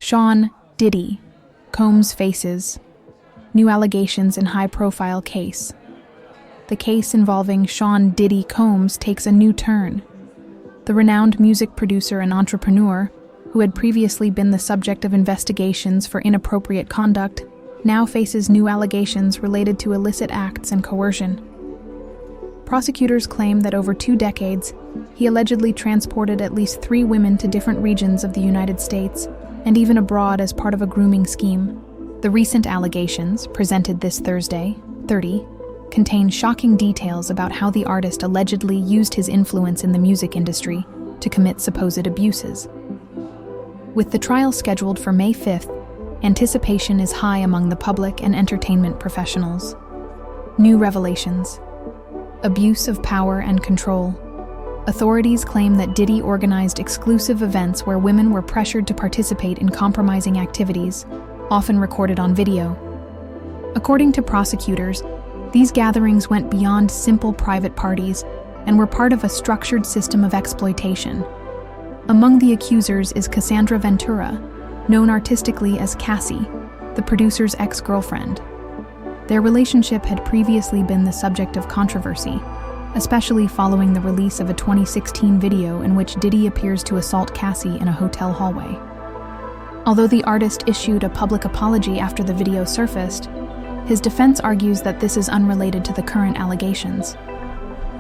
Sean Diddy Combs faces new allegations in high-profile case. The case involving Sean Diddy Combs takes a new turn. The renowned music producer and entrepreneur, who had previously been the subject of investigations for inappropriate conduct, now faces new allegations related to illicit acts and coercion. Prosecutors claim that over 2 decades, he allegedly transported at least 3 women to different regions of the United States and even abroad as part of a grooming scheme. The recent allegations, presented this Thursday, 30, contain shocking details about how the artist allegedly used his influence in the music industry to commit supposed abuses. With the trial scheduled for May 5th, anticipation is high among the public and entertainment professionals. New revelations. Abuse of power and control. Authorities claim that Diddy organized exclusive events where women were pressured to participate in compromising activities, often recorded on video. According to prosecutors, these gatherings went beyond simple private parties and were part of a structured system of exploitation. Among the accusers is Cassandra Ventura, known artistically as Cassie, the producer's ex-girlfriend. Their relationship had previously been the subject of controversy, especially following the release of a 2016 video in which Diddy appears to assault Cassie in a hotel hallway. Although the artist issued a public apology after the video surfaced, his defense argues that this is unrelated to the current allegations.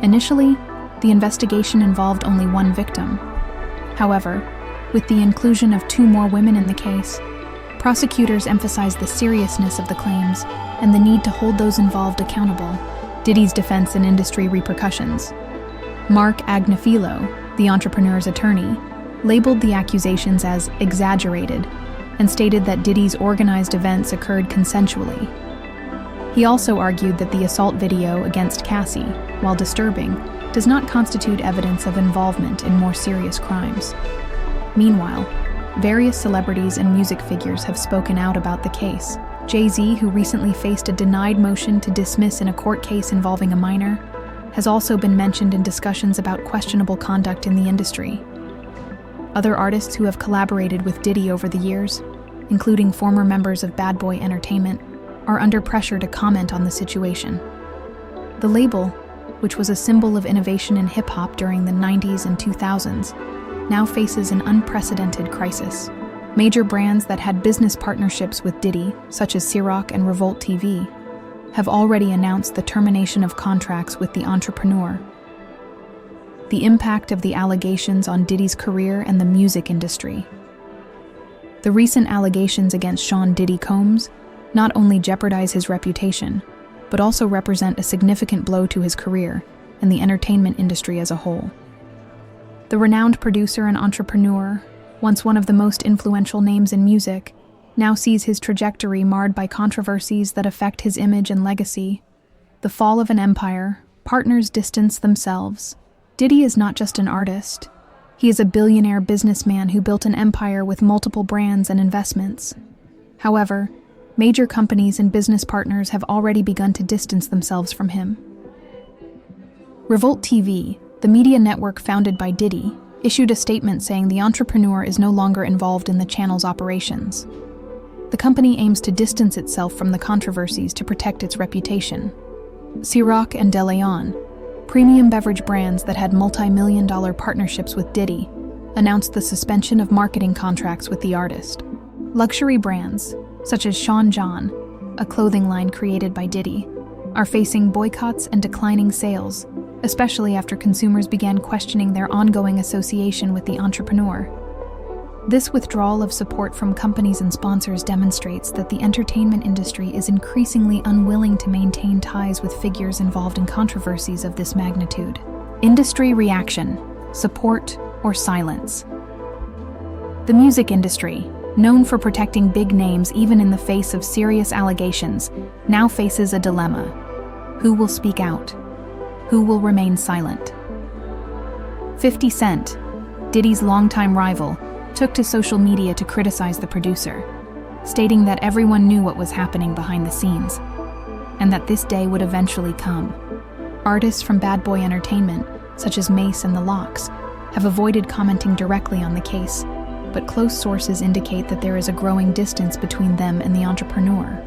Initially, the investigation involved only 1 victim. However, with the inclusion of 2 more women in the case, prosecutors emphasized the seriousness of the claims and the need to hold those involved accountable. Diddy's defense and industry repercussions. Mark Agnifilo, the entrepreneur's attorney, labeled the accusations as exaggerated and stated that Diddy's organized events occurred consensually. He also argued that the assault video against Cassie, while disturbing, does not constitute evidence of involvement in more serious crimes. Meanwhile, various celebrities and music figures have spoken out about the case. Jay-Z, who recently faced a denied motion to dismiss in a court case involving a minor, has also been mentioned in discussions about questionable conduct in the industry. Other artists who have collaborated with Diddy over the years, including former members of Bad Boy Entertainment, are under pressure to comment on the situation. The label, which was a symbol of innovation in hip-hop during the 90s and 2000s, now faces an unprecedented crisis. Major brands that had business partnerships with Diddy, such as Ciroc and Revolt TV, have already announced the termination of contracts with the entrepreneur. The impact of the allegations on Diddy's career and the music industry. The recent allegations against Sean Diddy Combs not only jeopardize his reputation, but also represent a significant blow to his career and the entertainment industry as a whole. The renowned producer and entrepreneur, once one of the most influential names in music, now sees his trajectory marred by controversies that affect his image and legacy. The fall of an empire, partners distance themselves. Diddy is not just an artist. He is a billionaire businessman who built an empire with multiple brands and investments. However, major companies and business partners have already begun to distance themselves from him. Revolt TV, the media network founded by Diddy, issued a statement saying the entrepreneur is no longer involved in the channel's operations. The company aims to distance itself from the controversies to protect its reputation. Ciroc and De Leon, premium beverage brands that had multi-million-dollar partnerships with Diddy, announced the suspension of marketing contracts with the artist. Luxury brands, such as Sean John, a clothing line created by Diddy, are facing boycotts and declining sales, especially after consumers began questioning their ongoing association with the entrepreneur. This withdrawal of support from companies and sponsors demonstrates that the entertainment industry is increasingly unwilling to maintain ties with figures involved in controversies of this magnitude. Industry reaction: support or silence. The music industry, known for protecting big names even in the face of serious allegations, now faces a dilemma. Who will speak out? Who will remain silent? 50 Cent, Diddy's longtime rival, took to social media to criticize the producer, stating that everyone knew what was happening behind the scenes, and that this day would eventually come. Artists from Bad Boy Entertainment, such as Mace and the Lox, have avoided commenting directly on the case, but close sources indicate that there is a growing distance between them and the entrepreneur.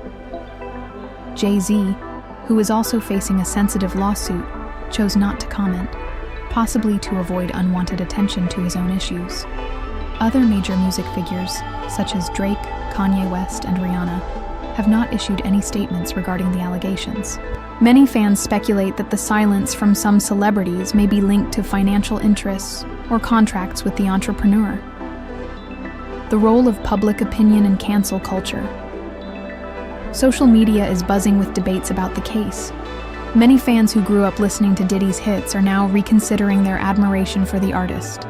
Jay-Z, who is also facing a sensitive lawsuit, chose not to comment, possibly to avoid unwanted attention to his own issues. Other major music figures, such as Drake, Kanye West, and Rihanna, have not issued any statements regarding the allegations. Many fans speculate that the silence from some celebrities may be linked to financial interests or contracts with the entrepreneur. The role of public opinion in cancel culture. Social media is buzzing with debates about the case. Many fans who grew up listening to Diddy's hits are now reconsidering their admiration for the artist.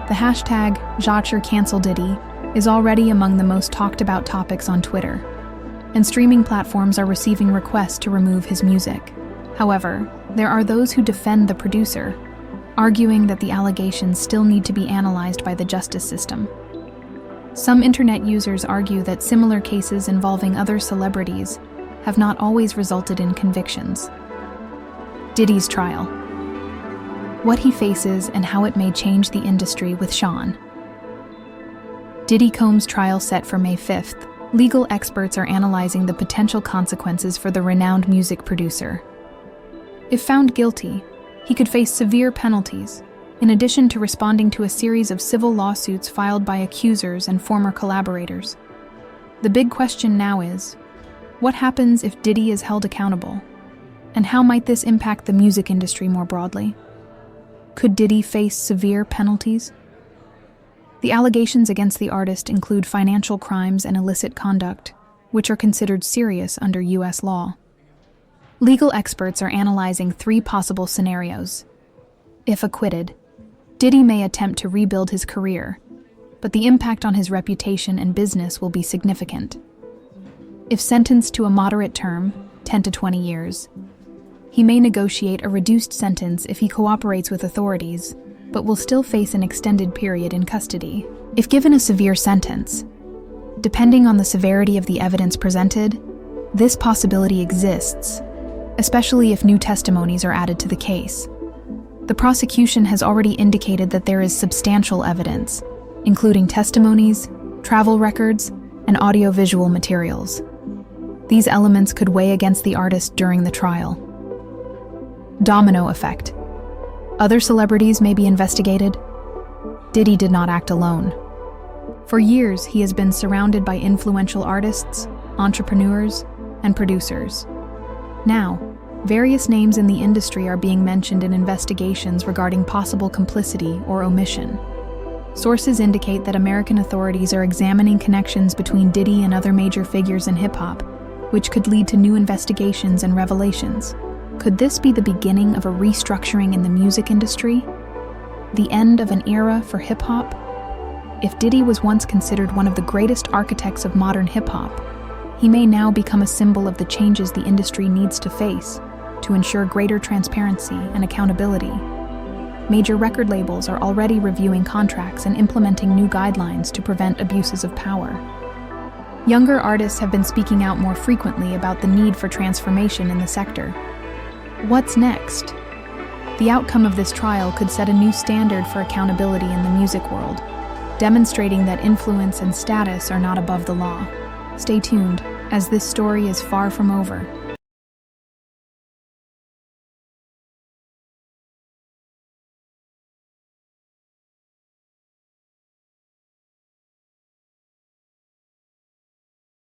The hashtag #CancelDiddy is already among the most talked about topics on Twitter, and streaming platforms are receiving requests to remove his music. However, there are those who defend the producer, arguing that the allegations still need to be analyzed by the justice system. Some internet users argue that similar cases involving other celebrities have not always resulted in convictions. Diddy's trial. What he faces and how it may change the industry with Sean. Diddy Combs' trial set for May 5th. Legal experts are analyzing the potential consequences for the renowned music producer. If found guilty, he could face severe penalties, in addition to responding to a series of civil lawsuits filed by accusers and former collaborators. The big question now is, what happens if Diddy is held accountable? And how might this impact the music industry more broadly? Could Diddy face severe penalties? The allegations against the artist include financial crimes and illicit conduct, which are considered serious under U.S. law. Legal experts are analyzing 3 possible scenarios. If acquitted, Diddy may attempt to rebuild his career, but the impact on his reputation and business will be significant. If sentenced to a moderate term, 10 to 20 years, he may negotiate a reduced sentence if he cooperates with authorities, but will still face an extended period in custody. If given a severe sentence, depending on the severity of the evidence presented, this possibility exists, especially if new testimonies are added to the case. The prosecution has already indicated that there is substantial evidence, including testimonies, travel records, and audiovisual materials. These elements could weigh against the artist during the trial. Domino effect. Other celebrities may be investigated. Diddy did not act alone. For years, he has been surrounded by influential artists, entrepreneurs, and producers. Now, various names in the industry are being mentioned in investigations regarding possible complicity or omission. Sources indicate that American authorities are examining connections between Diddy and other major figures in hip-hop, which could lead to new investigations and revelations. Could this be the beginning of a restructuring in the music industry? The end of an era for hip-hop? If Diddy was once considered one of the greatest architects of modern hip-hop, he may now become a symbol of the changes the industry needs to face to ensure greater transparency and accountability. Major record labels are already reviewing contracts and implementing new guidelines to prevent abuses of power. Younger artists have been speaking out more frequently about the need for transformation in the sector. What's next? The outcome of this trial could set a new standard for accountability in the music world, demonstrating that influence and status are not above the law. Stay tuned, as this story is far from over.